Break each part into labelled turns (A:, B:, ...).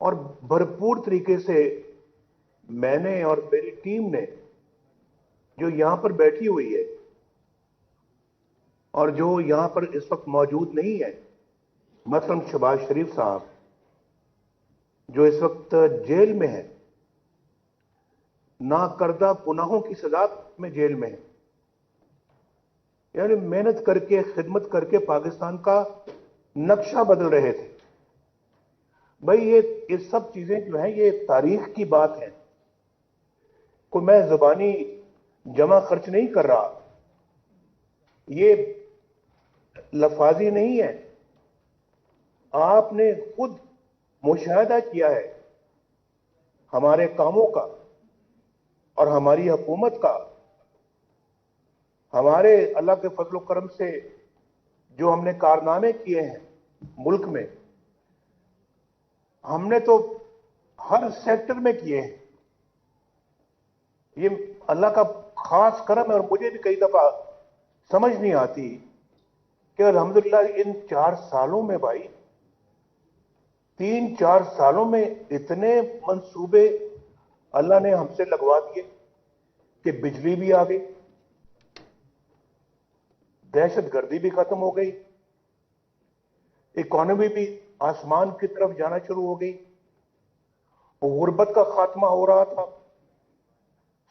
A: اور بھرپور طریقے سے میں نے اور میری ٹیم نے جو یہاں پر بیٹھی ہوئی ہے اور جو یہاں پر اس وقت موجود نہیں ہے، مثلا شہباز شریف صاحب جو اس وقت جیل میں ہے، نہ کردہ گناہوں کی سزا میں جیل میں ہے، یعنی محنت کر کے خدمت کر کے پاکستان کا نقشہ بدل رہے تھے. بھائی یہ سب چیزیں جو ہیں یہ تاریخ کی بات ہے. کوئی میں زبانی جمع خرچ نہیں کر رہا، یہ لفاظی نہیں ہے. آپ نے خود مشاہدہ کیا ہے ہمارے کاموں کا اور ہماری حکومت کا. ہمارے اللہ کے فضل و کرم سے جو ہم نے کارنامے کیے ہیں ملک میں، ہم نے تو ہر سیکٹر میں کیے ہیں. یہ اللہ کا خاص کرم ہے. اور مجھے بھی کئی دفعہ سمجھ نہیں آتی کہ الحمدللہ ان 4 سالوں میں بھائی 3-4 سالوں میں اتنے منصوبے اللہ نے ہم سے لگوا دیے کہ بجلی بھی آ گئی، دہشت گردی بھی ختم ہو گئی، اکانومی بھی آسمان کی طرف جانا شروع ہو گئی، غربت کا خاتمہ ہو رہا تھا،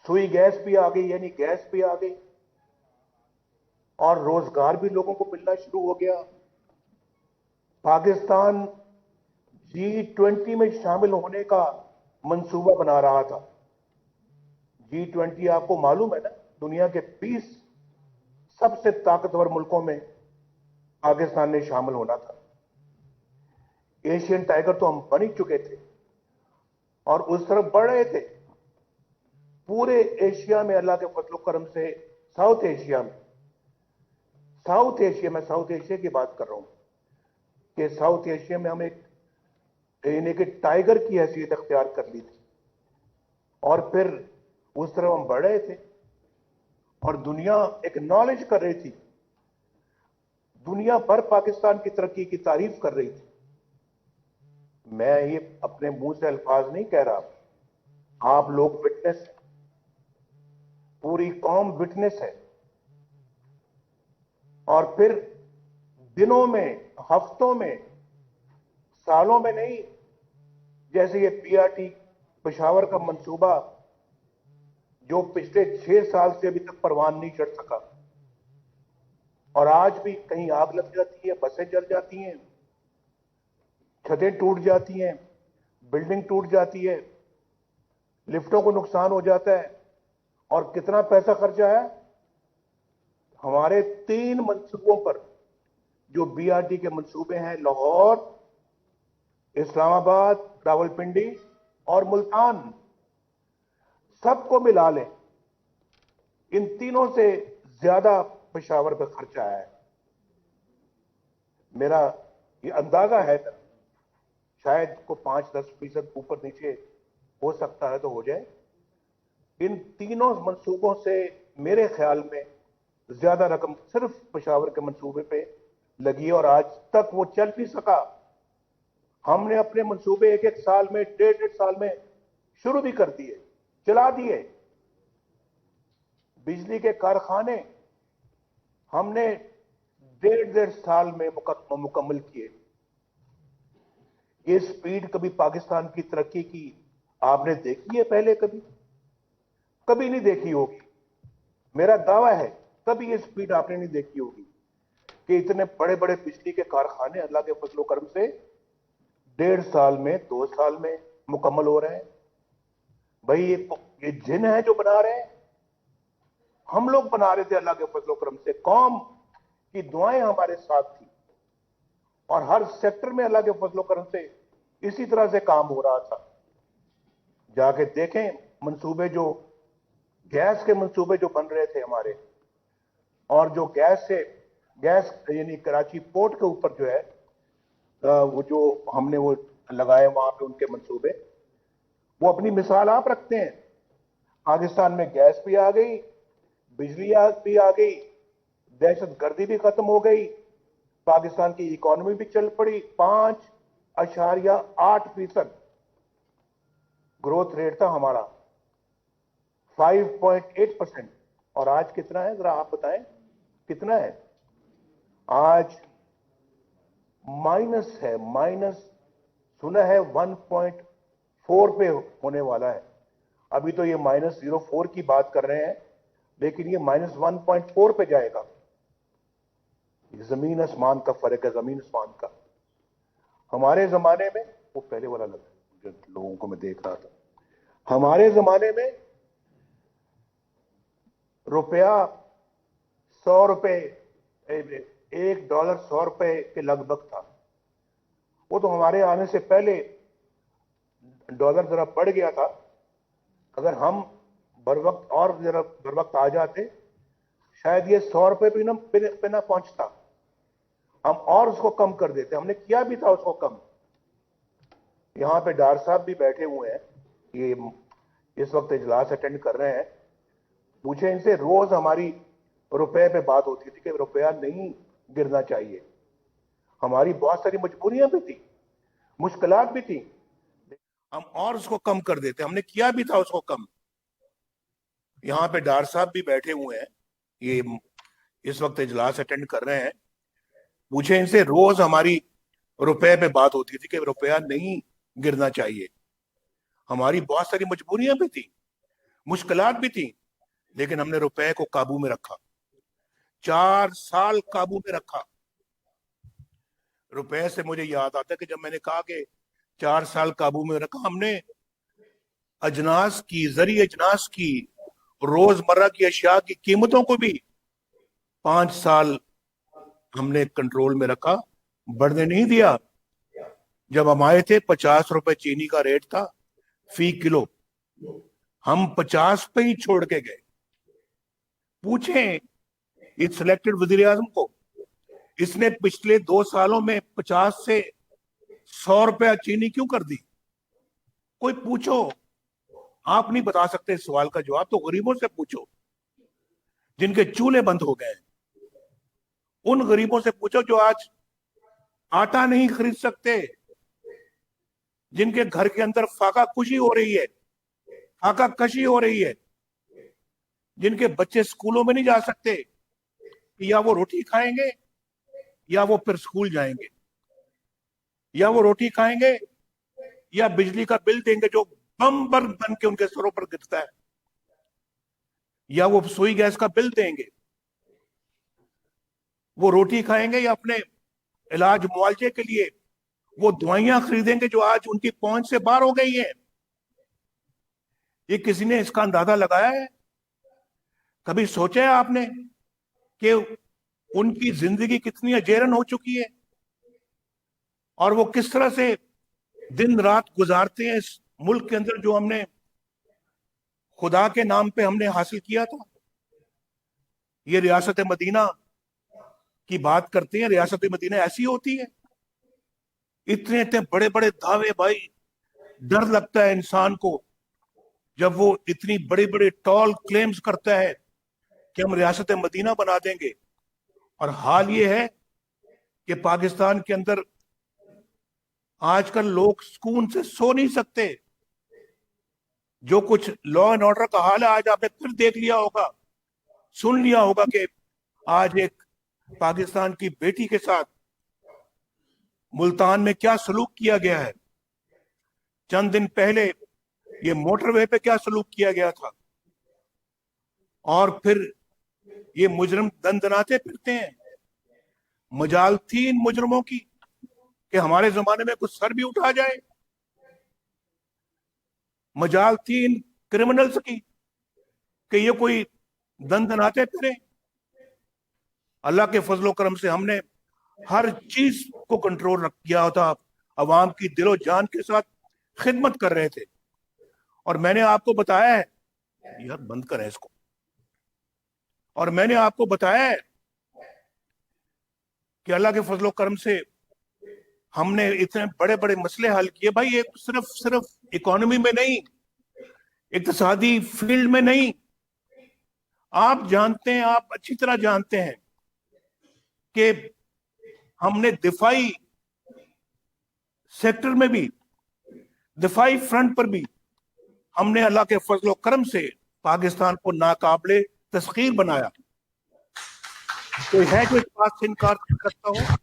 A: سوئی گیس بھی آ گئی، یعنی گیس بھی آ گئی، اور روزگار بھی لوگوں کو ملنا شروع ہو گیا. پاکستان G20 میں شامل ہونے کا منصوبہ بنا رہا تھا. G20 آپ کو معلوم ہے نا، دنیا کے 20 سب سے طاقتور ملکوں میں پاکستان نے شامل ہونا تھا. ایشین ٹائیگر تو ہم بن ہی چکے تھے اور اس طرف بڑھ رہے تھے. پورے ایشیا میں اللہ کے فضل و کرم سے ساؤتھ ایشیا میں ساؤتھ ایشیا کی بات کر رہا ہوں کہ ساؤتھ ایشیا میں ہم ایک یعنی کہ ٹائیگر کی حیثیت اختیار کر لی تھی اور پھر اس طرف ہم بڑھ رہے تھے اور دنیا ایکنالج کر رہی تھی. دنیا بھر پاکستان کی ترقی کی تعریف کر رہی تھی. میں یہ اپنے منہ سے الفاظ نہیں کہہ رہا، آپ لوگ وٹنس ہیں، پوری قوم وٹنس ہے. اور پھر دنوں میں، ہفتوں میں، سالوں میں نہیں، جیسے یہ PRT پشاور کا منصوبہ جو پچھلے 6 سال سے ابھی تک پروان نہیں چڑھ سکا، اور آج بھی کہیں آگ لگ جاتی ہے، بسیں جل جاتی ہیں، چھتیں ٹوٹ جاتی ہیں، بلڈنگ ٹوٹ جاتی ہے، لفٹوں کو نقصان ہو جاتا ہے. اور کتنا پیسہ خرچہ ہے ہمارے 3 منصوبوں پر جو BRT کے منصوبے ہیں، لاہور، اسلام آباد، راولپنڈی اور ملتان، سب کو ملا لیں ان تینوں سے زیادہ پشاور پہ خرچہ ہے. میرا یہ اندازہ ہے، شاید کو 5-10% اوپر نیچے ہو سکتا ہے تو ہو جائے. ان تینوں منصوبوں سے میرے خیال میں زیادہ رقم صرف پشاور کے منصوبے پہ لگی ہے اور آج تک وہ چل بھی سکا. ہم نے اپنے منصوبے 1-1 سال میں، 1.5 سال میں شروع بھی کر دیے، چلا دیے. بجلی کے کارخانے ہم نے 1.5 سال میں مکمل کیے. یہ سپیڈ کبھی پاکستان کی ترقی کی آپ نے دیکھی ہے پہلے؟ کبھی نہیں دیکھی ہوگی. میرا دعویٰ ہے کبھی یہ سپیڈ آپ نے نہیں دیکھی ہوگی کہ اتنے بڑے بڑے بجلی کے کارخانے اللہ کے فضل و کرم سے 1.5 سال میں، 2 سال میں مکمل ہو رہے ہیں. بھائی یہ جن ہے جو بنا رہے ہیں، ہم لوگ بنا رہے تھے اللہ کے فضل و کرم سے. قوم کی دعائیں ہمارے ساتھ تھی اور ہر سیکٹر میں اللہ کے فضل و کرم سے اسی طرح سے کام ہو رہا تھا. جا کے دیکھیں منصوبے، جو گیس کے منصوبے جو بن رہے تھے ہمارے، اور جو گیس یعنی کراچی پورٹ کے اوپر جو ہے وہ جو ہم نے وہ لگائے وہاں پہ ان کے منصوبے، وہ اپنی مثال آپ رکھتے ہیں. پاکستان میں گیس بھی آ گئی، بجلی بھی آ گئی، دہشت گردی بھی ختم ہو گئی، پاکستان کی اکانومی بھی چل پڑی. 5.8% ग्रोथ रेट था हमारा 5.8%, और आज कितना है जरा आप बताएं, कितना है आज? माइनस है, माइनस सुना है 1.4 पे होने वाला है। अभी तो ये -0.4 की बात कर रहे हैं, लेकिन ये -1.4 पे जाएगा। जमीन आसमान का फर्क है, जमीन आसमान का। हमारे जमाने में, वो पहले वाला लगा लोगों को मैं देख रहा था, हमारे जमाने में रुपया 100 रुपए, $1 100 रुपए के लगभग था। वो तो हमारे आने से पहले डॉलर जरा बढ़ गया था। अगर हम बर वक्त और जरा बर वक्त आ जाते, शायद ये 100 रुपए पे ना पहुंचता, हम और उसको कम कर देते। हमने किया भी था उसको कम। यहां पे डार साहब भी बैठे हुए हैं, ये इस वक्त इजलास अटेंड कर रहे हैं। पूछे इनसे, रोज हमारी रुपए पे बात होती थी कि रुपया नहीं गिरना चाहिए। हमारी बहुत सारी मजबूरियां भी थी, मुश्किलात भी थी, हम और उसको कम कर देते। हमने किया भी था उसको कम। यहां पे डार साहब भी बैठे हुए हैं, ये इस वक्त इजलास अटेंड कर रहे हैं। पूछे इनसे, रोज हमारी रुपए पे बात होती थी कि रुपया नहीं गिरना चाहिए। हमारी बहुत सारी मजबूरियां भी थी, मुश्किलात भी थी, लेकिन हमने रुपए को काबू में रखा। 4 साल काबू में रखा। रुपए से मुझे याद आता है कि जब मैंने कहा कि 4 साल काबू में रखा, हमने अजनास की, जरी अजनास की, रोजमर्रा की अशिया की कीमतों को भी 5 साल हमने कंट्रोल में रखा, बढ़ने नहीं दिया। जब हम आए थे 50 रुपए चीनी का रेट था फी किलो, हम 50 पे ही छोड़ के गए। पूछें इस सिलेक्टेड वजीर आजम को, इसने पिछले 2 सालों में 50 से 100 रुपया चीनी क्यों कर दी? कोई पूछो, आप नहीं बता सकते इस सवाल का जवाब, तो गरीबों से पूछो जिनके चूल्हे बंद हो गए। उन गरीबों से पूछो जो आज आटा नहीं खरीद सकते, जिनके घर के अंदर फाका कुशी हो रही है, फाका कशी हो रही है, जिनके बच्चे स्कूलों में नहीं जा सकते, या वो रोटी खाएंगे या वो फिर स्कूल जाएंगे, या वो रोटी खाएंगे या बिजली का बिल देंगे जो बम बन के उनके सरों पर गिरता है, या वो सुई गैस का बिल देंगे। वो रोटी खाएंगे या अपने इलाज मुआवजे के लिए वो दवाइयां खरीदेंगे जो आज उनकी पहुंच से बाहर हो गई है। ये किसी ने इसका अंदाजा लगाया है? कभी सोचा है आपने कि उनकी जिंदगी कितनी अजेरन हो चुकी है और वो किस तरह से दिन रात गुजारते हैं इस मुल्क के अंदर जो हमने खुदा के नाम पे हमने हासिल किया था। ये रियासत मदीना की बात करते हैं, रियासत मदीना ऐसी होती है? इतने इतने बड़े बड़े दावे भाई, डर लगता है इंसान को जब वो इतनी बड़े बड़े टॉल क्लेम्स करता है कि हम रियासत मदीना बना देंगे। और हाल ये है कि पाकिस्तान के अंदर आजकल लोग सुकून से सो नहीं सकते। जो कुछ लॉ एंड ऑर्डर का हाल है, आज आपने फिर देख लिया होगा, सुन लिया होगा कि आज एक पाकिस्तान की बेटी के साथ मुल्तान में क्या सलूक किया गया है। चंद दिन पहले ये मोटरवे पे क्या सलूक किया गया था। और फिर ये मुजरिम दंदनाते फिरते हैं। मजाल थी इन मुजरिमों की कि हमारे जमाने में कुछ सर भी उठा जाए। मजाल थी इन क्रिमिनल्स की कि ये कोई दंदनाते फिरे। अल्लाह के फजलो करम से हमने हर चीज को कंट्रोल रख किया था, अवाम की दिलो जान के साथ खिदमत कर रहे थे। और मैंने आपको बताया है, यार बंद करें इसको, और मैंने आपको बताया है कि अल्लाह के फजलो करम से हमने इतने बड़े बड़े मसले हल किए। भाई ये सिर्फ इकोनॉमी में नहीं, इक्तिसादी फील्ड में नहीं, आप जानते हैं, आप अच्छी तरह जानते हैं कि हमने दिफाई सेक्टर में भी, दिफाई फ्रंट पर भी ہم نے اللہ کے فضل و کرم سے پاکستان کو ناقابل تسخیر بنایا. کوئی ہے جو اس بات سے انکار کرتا ہو؟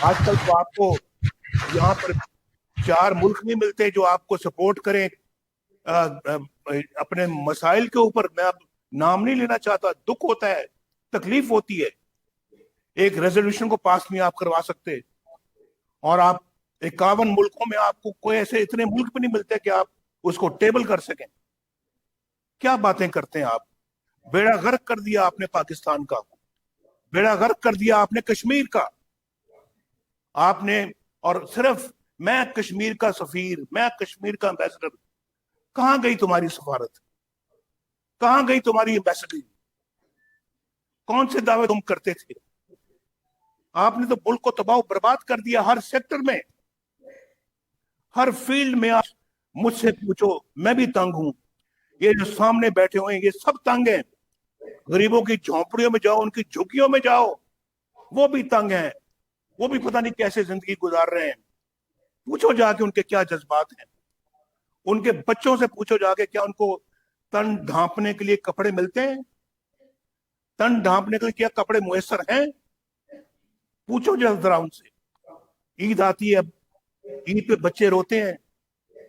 A: آج کل تو آپ کو یہاں پر 4 ملک نہیں ملتے جو آپ کو سپورٹ کریں اپنے مسائل کے اوپر. میں اب نام نہیں لینا چاہتا, دکھ ہوتا ہے, تکلیف ہوتی ہے. ایک ریزولوشن کو پاس نہیں آپ کروا سکتے, اور آپ 51 ملکوں میں آپ کو کوئی ایسے اتنے ملک بھی نہیں ملتے کہ آپ اس کو ٹیبل کر سکیں. کیا باتیں کرتے ہیں آپ؟ بیڑا غرق کر دیا آپ نے پاکستان کا, بیڑا غرق کر دیا آپ نے کشمیر کا. آپ نے, اور صرف میں کشمیر کا سفیر, میں کشمیر کا امبیسڈر. کہاں گئی تمہاری سفارت؟ کہاں گئی تمہاری امبیسڈری؟ کون سے دعوے تم کرتے تھے؟ آپ نے تو ملک کو تباہ و برباد کر دیا ہر سیکٹر میں, ہر فیلڈ میں. آپ مجھ سے پوچھو, میں بھی تنگ ہوں. یہ جو سامنے بیٹھے ہوئے ہیں یہ سب تنگ ہیں. غریبوں کی جھونپڑیوں میں جاؤ, ان کی جھگیوں میں جاؤ, وہ بھی تنگ ہیں. وہ بھی پتہ نہیں کیسے زندگی گزار رہے ہیں. پوچھو جا کے ان کے کیا جذبات ہیں. ان کے بچوں سے پوچھو جا کے کیا ان کو تن ڈھانپنے کے لیے کپڑے ملتے ہیں؟ تن ڈھانپنے کے لیے کیا کپڑے میسر ہیں؟ پوچھو ذرا ان سے. عید آتی ہے, اب عید پہ بچے روتے ہیں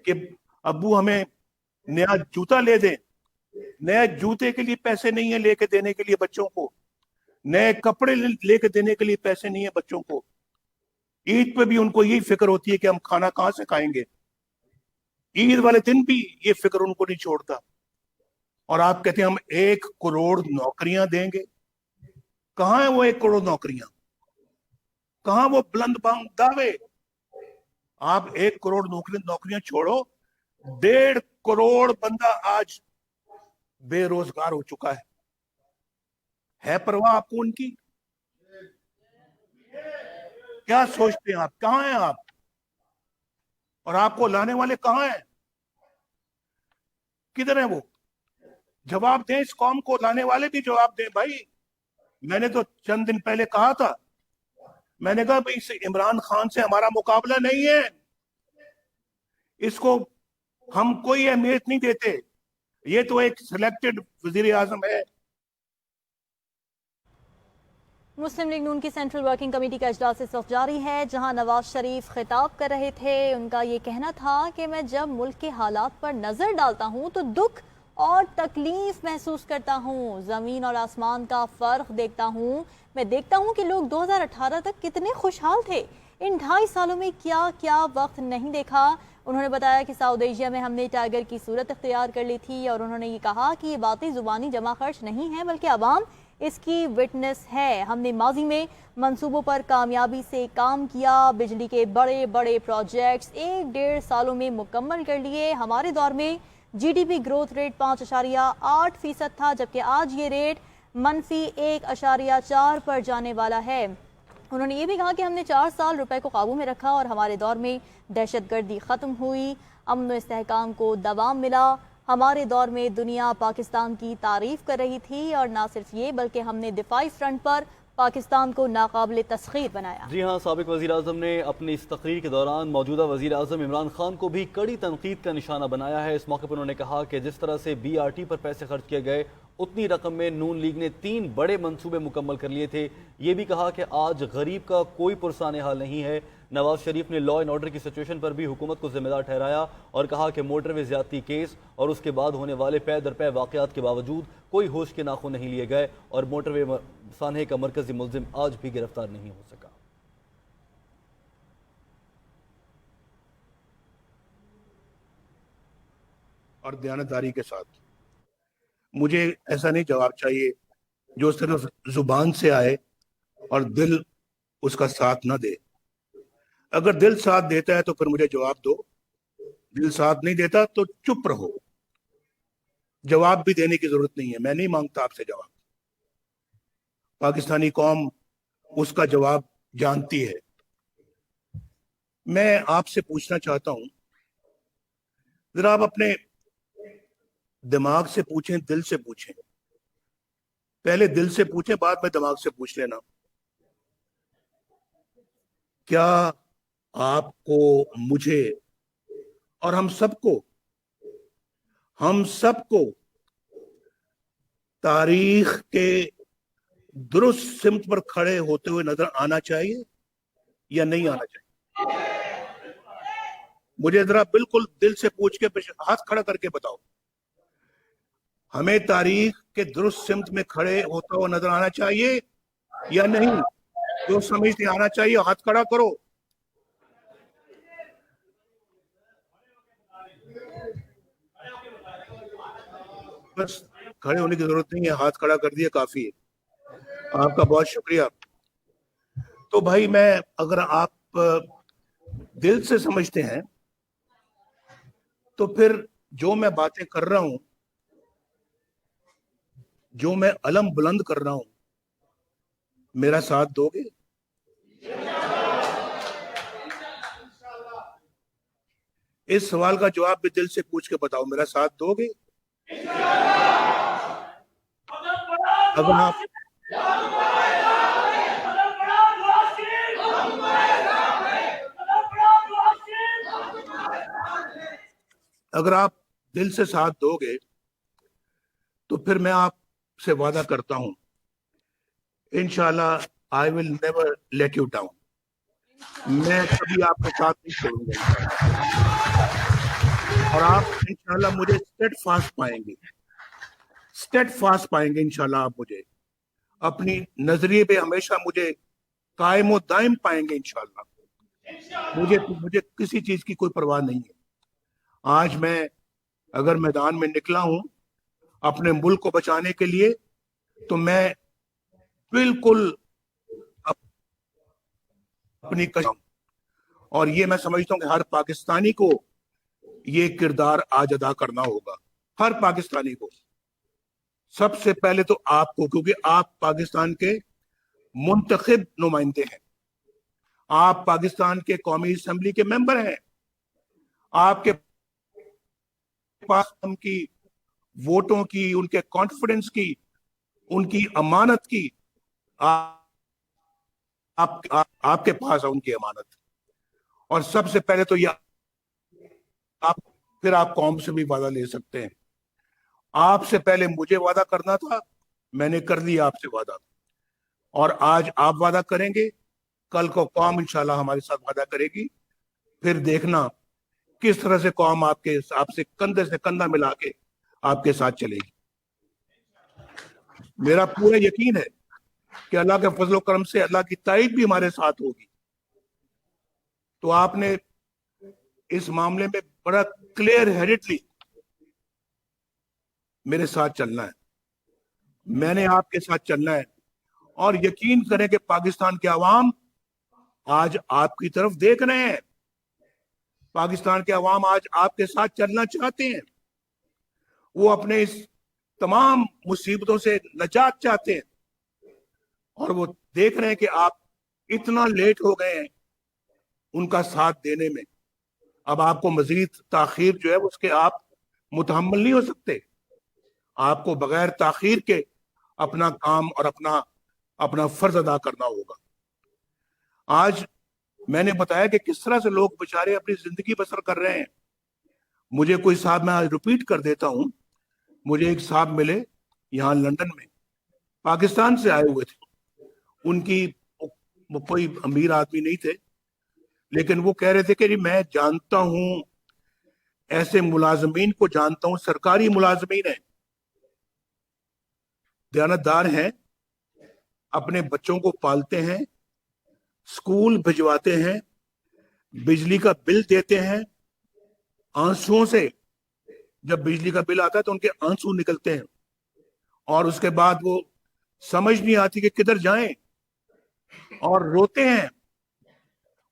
A: کہ ابو ہمیں نیا جوتا لے دیں. نئے جوتے کے لیے پیسے نہیں ہیں لے کے دینے کے لیے بچوں کو. نئے کپڑے لے کے دینے کے لیے پیسے نہیں ہیں بچوں کو. عید پہ بھی ان کو یہی فکر ہوتی ہے کہ ہم کھانا کہاں سے کھائیں گے. عید والے دن بھی یہ فکر ان کو نہیں چھوڑتا. اور آپ کہتے ہیں ہم 1 کروڑ نوکریاں دیں گے. کہاں ہیں وہ 1 کروڑ نوکریاں؟ کہاں وہ بلند بانگ دعوے؟ آپ 1 کروڑ نوکریاں چھوڑو, 1.5 کروڑ بندہ آج بے روزگار ہو چکا ہے پرواہ آپ کو ان کی؟ کیا سوچتے ہیں آپ؟ کہاں ہیں آپ؟ اور آپ کو لانے والے کہاں ہیں؟ کدھر ہیں وہ؟ جواب دیں, اس قوم کو لانے والے بھی جواب دیں بھائی. میں نے تو چند دن پہلے کہا تھا, میں نے کہا بھائی عمران خان سے ہمارا مقابلہ نہیں ہے, اس کو ہم کوئی اہمیت نہیں دیتے, یہ تو ایک سلیکٹڈ وزیر اعظم ہے.
B: مسلم لیگ نون کی سینٹرل ورکنگ کمیٹی کا اجلاس اس وقت جاری ہے, جہاں نواز شریف خطاب کر رہے تھے. ان کا یہ کہنا تھا کہ میں جب ملک کے حالات پر نظر ڈالتا ہوں تو دکھ اور تکلیف محسوس کرتا ہوں. زمین اور آسمان کا فرق دیکھتا ہوں. میں دیکھتا ہوں کہ لوگ 2018 تک کتنے خوشحال تھے. ان 2.5 سالوں میں کیا کیا وقت نہیں دیکھا. انہوں نے بتایا کہ ساؤتھ ایشیا میں ہم نے ٹائیگر کی صورت اختیار کر لی تھی, اور انہوں نے یہ کہا کہ یہ باتیں زبانی جمع خرچ نہیں ہیں بلکہ عوام اس کی وٹنس ہے. ہم نے ماضی میں منصوبوں پر کامیابی سے کام کیا. بجلی کے بڑے بڑے پروجیکٹس 1.5 سالوں میں مکمل کر لیے. ہمارے دور میں G D P growth rate 5.8% تھا, جبکہ آج یہ ریٹ -1.4 پر جانے والا ہے. انہوں نے یہ بھی کہا کہ ہم نے 4 سال روپے کو قابو میں رکھا اور ہمارے دور میں دہشت گردی ختم ہوئی, امن و استحکام کو دوام ملا. ہمارے دور میں دنیا پاکستان کی تعریف کر رہی تھی, اور نہ صرف یہ بلکہ ہم نے دفاعی فرنٹ پر پاکستان کو ناقابل تسخیر بنایا.
C: جی ہاں, سابق وزیر اعظم نے اپنی اس تقریر کے دوران موجودہ وزیر اعظم عمران خان کو بھی کڑی تنقید کا نشانہ بنایا ہے. اس موقع پر انہوں نے کہا کہ جس طرح سے بی آر ٹی پر پیسے خرچ کیے گئے, اتنی رقم میں نون لیگ نے 3 بڑے منصوبے مکمل کر لیے تھے. یہ بھی کہا کہ آج غریب کا کوئی پرسان حال نہیں ہے. نواز شریف نے لا اینڈ آرڈر کی سچویشن پر بھی حکومت کو ذمہ دار ٹھہرایا اور کہا کہ موٹر وے زیادتی کیس اور اس کے بعد ہونے والے پے در پے واقعات کے باوجود کوئی ہوش کے ناخن نہیں لیے گئے, اور موٹر وے سانحے کا مرکزی ملزم آج بھی گرفتار نہیں ہو سکا.
A: اور دیانتداری کے ساتھ مجھے ایسا نہیں جواب چاہیے جو صرف زبان سے آئے اور دل اس کا ساتھ نہ دے. اگر دل ساتھ دیتا ہے تو پھر مجھے جواب دو, دل ساتھ نہیں دیتا تو چپ رہو. جواب بھی دینے کی ضرورت نہیں ہے, میں نہیں مانگتا آپ سے جواب. پاکستانی قوم اس کا جواب جانتی ہے. میں آپ سے پوچھنا چاہتا ہوں, ذرا آپ اپنے دماغ سے پوچھیں, دل سے پوچھیں. پہلے دل سے پوچھیں, بعد میں دماغ سے پوچھ لینا. کیا آپ کو, مجھے اور ہم سب کو हम सबको तारीख के दुरुस्त सिमत पर खड़े होते हुए नजर आना चाहिए या नहीं आना चाहिए? मुझे जरा बिल्कुल दिल से पूछ के हाथ खड़ा करके बताओ, हमें तारीख के दुरुस्त सिमत में खड़े होता हुआ नजर आना चाहिए या नहीं? जो समझते आना चाहिए हाथ खड़ा करो। बस खड़े होने की जरूरत नहीं है, हाथ खड़ा कर दिया काफी है। आपका बहुत शुक्रिया। तो भाई मैं, अगर आप दिल से समझते हैं तो फिर जो मैं बातें कर रहा हूं, जो मैं अलम बुलंद कर रहा हूं, मेरा साथ दोगे? इस सवाल का जवाब भी दिल से पूछ के बताओ, मेरा साथ दोगे? अगर आप अगर आप दिल से साथ दोगे तो फिर मैं आपसे वादा करता हूं, इंशाल्लाह I will never let you down. मैं कभी आपके साथ नहीं छोड़ूंगा और आप इंशाल्लाह मुझे स्टेट फास्ट पाएंगे इंशाल्लाह। आप मुझे अपनी नजरिए पे हमेशा मुझे कायम दायम पाएंगे इंशाल्लाह। मुझे किसी चीज की कोई परवाह नहीं है। आज मैं अगर मैदान में निकला हूं अपने मुल्क को बचाने के लिए, तो मैं बिल्कुल अपनी कसम, और ये मैं समझता हूं कि हर पाकिस्तानी को ये किरदार आज अदा करना होगा। हर पाकिस्तानी को, सबसे पहले तो आपको, क्योंकि आप पाकिस्तान के मुंतखब नुमाइंदे हैं, आप पाकिस्तान के कौमी असेंबली के मेंबर हैं, आपके पास उनकी वोटों की, उनके कॉन्फिडेंस की, उनकी अमानत की, आपके पास है उनकी अमानत। और सबसे पहले तो यह फिर आप कौम से भी वादा ले सकते हैं। आपसे पहले मुझे वादा करना था, मैंने कर लिया आपसे वादा, और आज आप वादा करेंगे, कल को कौम इंशाल्लाह हमारे साथ वादा करेगी। फिर देखना किस तरह से कौम आपसे कंधे से कंधा मिला के आपके साथ चलेगी। मेरा पूरा यकीन है कि अल्लाह के फजल करम से अल्लाह की ताईद भी हमारे साथ होगी। तो आपने इस मामले में बड़ा क्लियर हेडेडली मेरे साथ चलना है, मैंने आपके साथ चलना है। और यकीन करें कि पाकिस्तान के अवाम आज आपकी तरफ देख रहे हैं, पाकिस्तान के अवाम आज आपके साथ चलना चाहते हैं, वो अपने इस तमाम मुसीबतों से निजात चाहते हैं, और वो देख रहे हैं कि आप इतना लेट हो गए हैं उनका साथ देने में। अब आपको मजीद ताखीर जो है उसके आप मुतहम्मिल नहीं हो सकते। आपको बगैर ताखीर के अपना काम और अपना फर्ज अदा करना होगा। आज मैंने बताया कि किस तरह से लोग बेचारे अपनी जिंदगी बसर कर रहे हैं। मुझे कोई साहब, मैं आज रिपीट कर देता हूं, मुझे एक साहब मिले यहाँ लंदन में, पाकिस्तान से आए हुए थे। उनकी वो कोई अमीर आदमी नहीं थे, लेकिन वो कह रहे थे कि मैं जानता हूं, ऐसे मुलाजमीन को जानता हूं, सरकारी मुलाजमीन है, दयानतदार हैं, अपने बच्चों को पालते हैं, स्कूल भिजवाते हैं, बिजली का बिल देते हैं, आंसुओं से, जब बिजली का बिल आता है तो उनके आंसू निकलते हैं, और उसके बाद वो समझ नहीं आती कि किधर जाएं, और रोते हैं।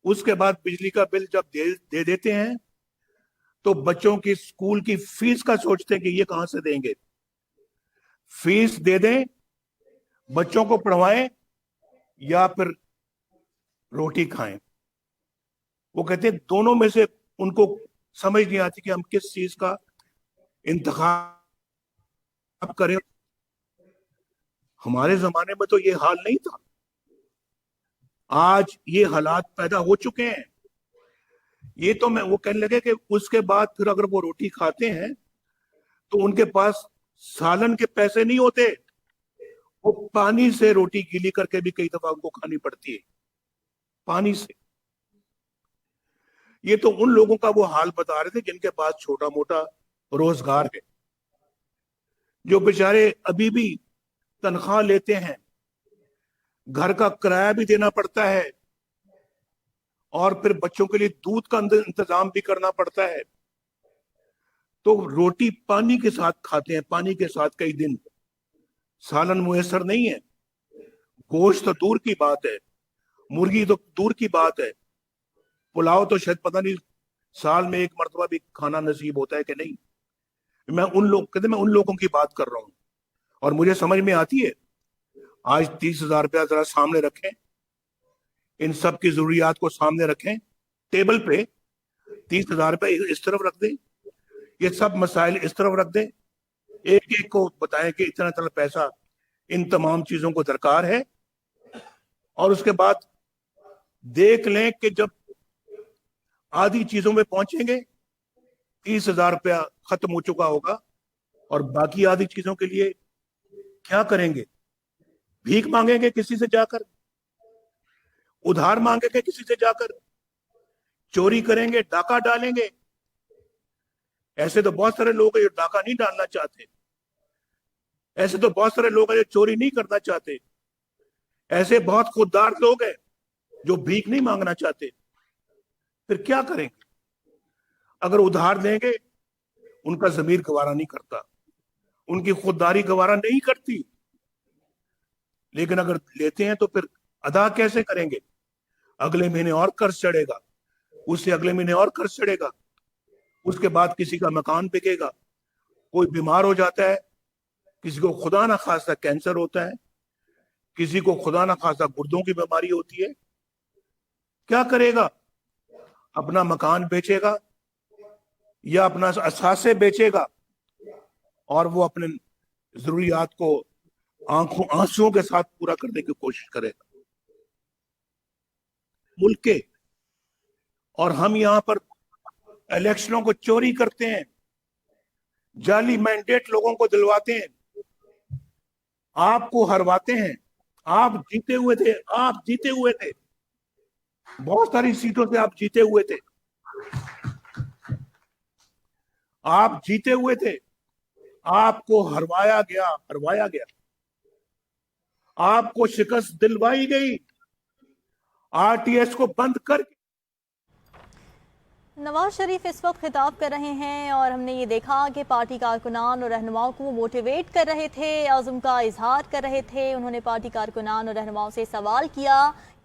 A: उसके बाद बिजली का बिल जब दे देते हैं तो बच्चों की स्कूल की फीस का सोचते हैं कि ये कहां से देंगे। फीस दे दें, बच्चों को पढ़वाएं, या फिर रोटी खाएं। वो कहते हैं दोनों में से उनको समझ नहीं आती कि हम किस चीज का इंतखाब करें। हमारे जमाने में तो ये हाल नहीं था, आज ये हालात पैदा हो चुके हैं। ये तो मैं वो कहने लगे कि उसके बाद फिर अगर वो रोटी खाते हैं तो उनके पास सालन के पैसे नहीं होते, वो पानी से रोटी गीली करके भी कई दफा उनको खानी पड़ती है, पानी से। ये तो उन लोगों का वो हाल बता रहे थे जिनके पास छोटा मोटा रोजगार है, जो बेचारे अभी भी तनख्वाह लेते हैं, घर का किराया भी देना पड़ता है और फिर बच्चों के लिए दूध का इंतजाम भी करना पड़ता है, तो रोटी पानी के साथ खाते हैं, पानी के साथ कई दिन, सालन मुयसर नहीं है, गोश्त तो दूर की बात है, मुर्गी तो दूर की बात है, पुलाव तो शायद पता नहीं साल में एक मरतबा भी खाना नसीब होता है कि नहीं। मैं उन लोगों की बात कर रहा हूं और मुझे समझ में आती है। आज 30,000 रुपया जरा सामने रखें, इन सब की जरूरियात को सामने रखें टेबल पे, 30,000 रुपया इस तरफ रख दें, ये सब मसाइल इस तरफ रख दें, एक एक को बताएं कि इतना इतना पैसा इन तमाम चीजों को दरकार है, और उसके बाद देख लें कि जब आधी चीजों में पहुंचेंगे 30,000 रुपया खत्म हो चुका होगा, और बाकी आधी चीजों के लिए क्या करेंगे? भीख मांगेंगे किसी से जाकर, उधार मांगेंगे किसी से जाकर, चोरी करेंगे, डाका डालेंगे। ऐसे तो बहुत सारे लोग हैं जो डाका नहीं डालना चाहते, ऐसे तो बहुत सारे लोग हैं जो चोरी नहीं करना चाहते, ऐसे बहुत खुददार लोग हैं जो भीख नहीं मांगना चाहते। फिर क्या करेंगे? अगर उधार देंगे उनका ज़मीर गवारा नहीं करता, उनकी खुददारी गवारा नहीं करती, लेकिन अगर लेते हैं तो फिर अदा कैसे करेंगे? अगले महीने और कर्ज चढ़ेगा, उससे अगले महीने और कर्ज चढ़ेगा, उसके बाद किसी का मकान बिकेगा, कोई बीमार हो जाता है, किसी को खुदा ना खास्ता कैंसर होता है, किसी को खुदा ना खास्ता गुर्दों की बीमारी होती है। क्या करेगा? अपना मकान बेचेगा या अपना असासे बेचेगा और वो अपने जरूरियात को आंसुओं के साथ पूरा करने की कोशिश करेगा। मुल्क के, और हम यहां पर इलेक्शनों को चोरी करते हैं, जाली मैंडेट लोगों को दिलवाते हैं, आपको हरवाते हैं। आप जीते हुए थे, आप जीते हुए थे, बहुत सारी सीटों से आप जीते हुए थे, आप जीते हुए थे, आपको हरवाया गया, आपको शिकस्त दिलवाई गई, आरटीएस को बंद कर।
B: नवाज शरीफ इस वक्त खिताब कर रहे हैं और हमने ये देखा कि पार्टी कारकुनान और रहनुमाओं को वो मोटिवेट कर रहे थे, आज़म का इजहार कर रहे थे। उन्होंने पार्टी कारकुनान और रहनुमाओं से सवाल किया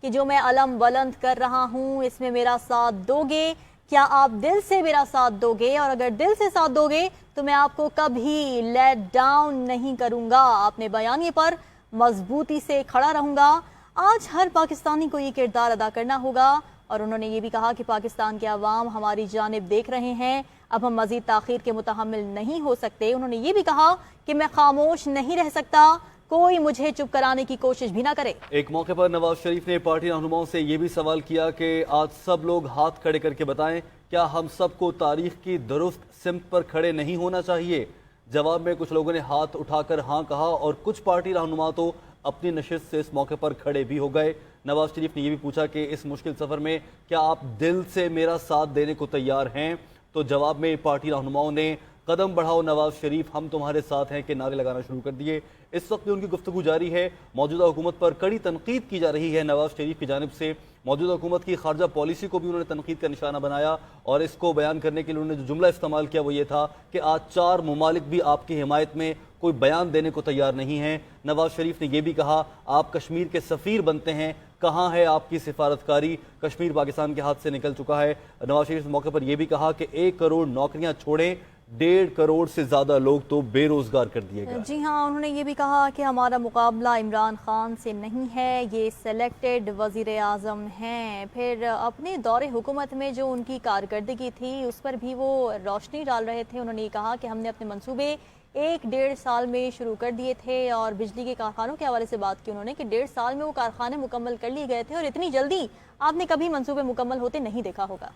B: कि जो मैं अलम बुलंद कर रहा हूँ इसमें मेरा साथ दोगे? क्या आप दिल से मेरा साथ दोगे? और अगर दिल से साथ दोगे तो मैं आपको कभी लेट डाउन नहीं करूँगा, अपने बयानिए पर मजबूती से खड़ा रहूँगा। आज हर पाकिस्तानी को ये किरदार अदा करना होगा। और उन्होंने ये भी कहा कि पाकिस्तान के अवाम हमारी जानिब देख रहे हैं, अब हम मज़ीद ताख़ीर के मुतहम्मिल नहीं हो सकते। उन्होंने ये भी कहा कि मैं खामोश नहीं रह सकता, कोई मुझे चुप कराने की कोशिश भी ना करे।
C: एक मौके पर नवाज शरीफ ने पार्टी रहनुमाओं से ये भी सवाल किया कि आज सब लोग हाथ खड़े करके बताएं, क्या हम सबको तारीख की दुरुस्त सिमत पर खड़े नहीं होना चाहिए? जवाब में कुछ लोगों ने हाथ उठाकर हाँ कहा और कुछ पार्टी रहनुमा तो अपनी नशिस्त से इस मौके पर खड़े भी हो गए। नवाज शरीफ ने यह भी पूछा कि इस मुश्किल सफ़र में क्या आप दिल से मेरा साथ देने को तैयार हैं? तो जवाब में पार्टी रहनुमाओं ने कदम बढ़ाओ नवाज शरीफ, हम तुम्हारे साथ हैं के नारे लगाना शुरू कर दिए। इस वक्त भी उनकी गुफ्तगू जारी है। मौजूदा हुकूमत पर कड़ी तनकीद की जा रही है नवाज शरीफ की जानिब से। मौजूदा हुकूमत की खारजा पॉलिसी को भी उन्होंने तनकीद का निशाना बनाया और इसको बयान करने के लिए उन्होंने जो जुमला इस्तेमाल किया वो ये था कि आज 4 ममालिक भी आपकी हिमायत में कोई बयान देने को तैयार नहीं है। नवाज शरीफ ने यह भी कहा, आप कश्मीर के सफ़ीर बनते हैं, कहाँ है आपकी सिफारतकारी? कश्मीर पाकिस्तान के हाथ से निकल चुका है। नवाज शरीफ इस मौके पर यह भी कहा कि 1 करोड़ नौकरियां छोड़ें, 1.5 करोड़ से ज़्यादा लोग तो बेरोज़गार कर दिए गए।
B: जी हाँ, उन्होंने ये भी कहा कि हमारा मुकाबला इमरान खान से नहीं है, ये सेलेक्टेड वज़ीर आज़म हैं। फिर अपने दौरे हुकूमत में जो उनकी कारकर्दगी थी उस पर भी वो रोशनी डाल रहे थे। उन्होंने कहा कि हमने अपने मंसूबे 1-1.5 साल में शुरू कर दिए थे और बिजली के कारखानों के हवाले से बात की उन्होंने कि 1.5 साल में वो कारखाने मुकम्मल कर लिए गए थे और इतनी जल्दी आपने कभी मंसूबे मुकम्मल होते नहीं देखा होगा।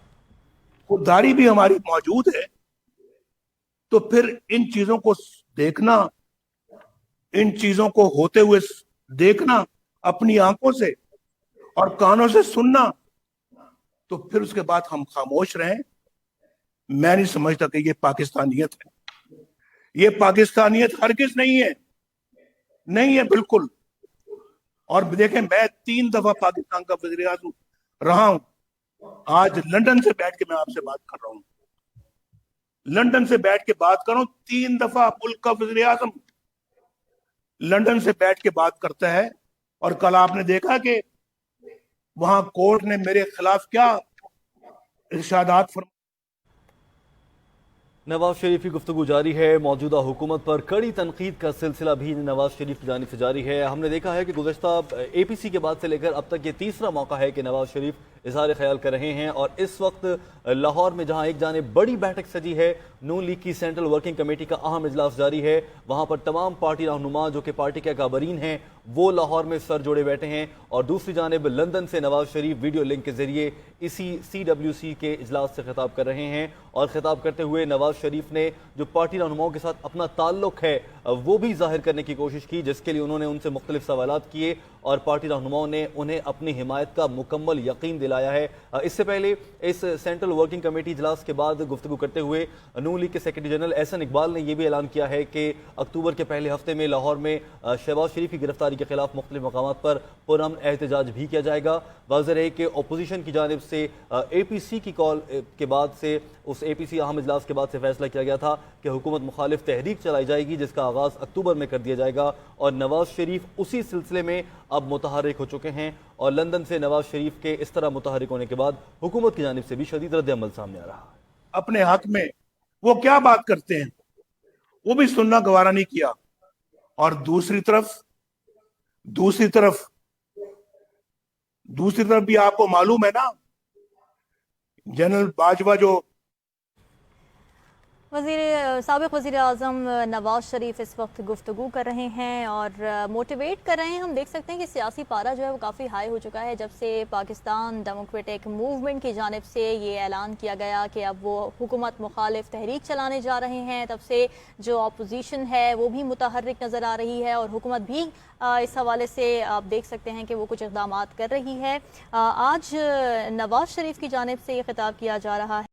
A: खुददारी भी हमारी मौजूद है, तो फिर इन चीजों को देखना, इन चीजों को होते हुए देखना अपनी आंखों से और कानों से सुनना, तो फिर उसके बाद हम खामोश रहें, मैं नहीं समझता कि ये पाकिस्तानियत है। ये पाकिस्तानियत हरगिज नहीं है बिल्कुल। और देखें, मैं 3 दफा पाकिस्तान का वज़ीर आज़म रहा हूं। आज लंदन से बैठ के मैं आपसे बात कर रहा हूं, लंदन से बैठ के बात कर रहा हूं। 3 दफा मुल्क का वज़ीर आज़म लंदन से बैठ के बात करता है। और कल आपने देखा कि वहां कोर्ट ने मेरे खिलाफ क्या इरशादात फरमाए।
C: नवाज शरीफ की गुफ्तगू जारी है। मौजूदा हुकूमत पर कड़ी तनकीद का सिलसिला भी नवाज शरीफ की जानिब से जारी है। हमने देखा है कि गुज़श्ता APC के बाद से लेकर अब तक ये तीसरा मौका है कि नवाज शरीफ इजहार ख्याल कर रहे हैं। और इस वक्त लाहौर में जहां एक जानिब बड़ी बैठक सजी है, नून लीग की सेंट्रल वर्किंग कमेटी का अहम इजलास जारी है, वहां पर तमाम पार्टी रहनुमा जो कि पार्टी के अकाबरीन हैं वो लाहौर में सर जोड़े बैठे हैं। और दूसरी जानिब लंदन से नवाज शरीफ वीडियो लिंक के जरिए इसी CWC के इजलास से खिताब कर रहे हैं। और खिताब करते हुए नवाज शरीफ ने जो पार्टी रहनुमाओं के साथ अपना ताल्लुक है वो भी जाहिर करने की कोशिश की, जिसके लिए उन्होंने उनसे मुख्तलिफ सवालात किए और पार्टी रहनुमाओं ने उन्हें अपनी हिमायत का मुकम्मल यकीन दिलाया है। इससे पहले इस सेंट्रल वर्किंग कमेटी इजलास के बाद गुफ्तगू करते हुए नून लीग के सेक्रेटरी जनरल एहसन इकबाल ने यह भी ऐलान किया है कि अक्टूबर के पहले हफ्ते में लाहौर में शहबाज शरीफ की गिरफ्तारी के खिलाफ मुख्तलिफ मकामात पर पुरअमन एहतजाज भी किया जाएगा। वाज़ेह है कि अपोजिशन की जानिब से APC की कॉल के बाद से, उस APC अहम इजलास के बाद से फैसला किया गया था कि हुकूमत मुखालिफ तहरीक चलाई जाएगी जिसका आगाज़ अक्टूबर में कर दिया जाएगा। और नवाज शरीफ उसी सिलसिले में अब मुतहर्रिक हो चुके हैं। और लंदन से नवाज शरीफ के इस तरह मुतहर्रिक होने के बाद हुकूमत की जानिब से भी शदीद रद्द-ए-अमल सामने आ रहा है।
A: अपने हक में वो क्या बात करते हैं वो भी सुनना गवारा नहीं किया। और दूसरी तरफ भी आपको मालूम है ना, जनरल बाजवा जो
B: साबिक़ वज़ीर आज़म नवाज शरीफ इस वक्त गुफ्तगू कर रहे हैं और मोटिवेट कर रहे हैं। हम देख सकते हैं कि सियासी पारा जो है वो काफ़ी हाई हो चुका है जब से पाकिस्तान डेमोक्रेटिक मूवमेंट की जानिब से ये ऐलान किया गया कि अब वो हुकूमत मुखालिफ तहरीक चलाने जा रहे हैं। तब से जो अपोजिशन है वो भी मुतहर्रिक नज़र आ रही है और हुकूमत भी इस हवाले से आप देख सकते हैं कि वो कुछ इक़दामात कर रही है। आज नवाज शरीफ की जानिब से ये खिताब किया जा रहा है।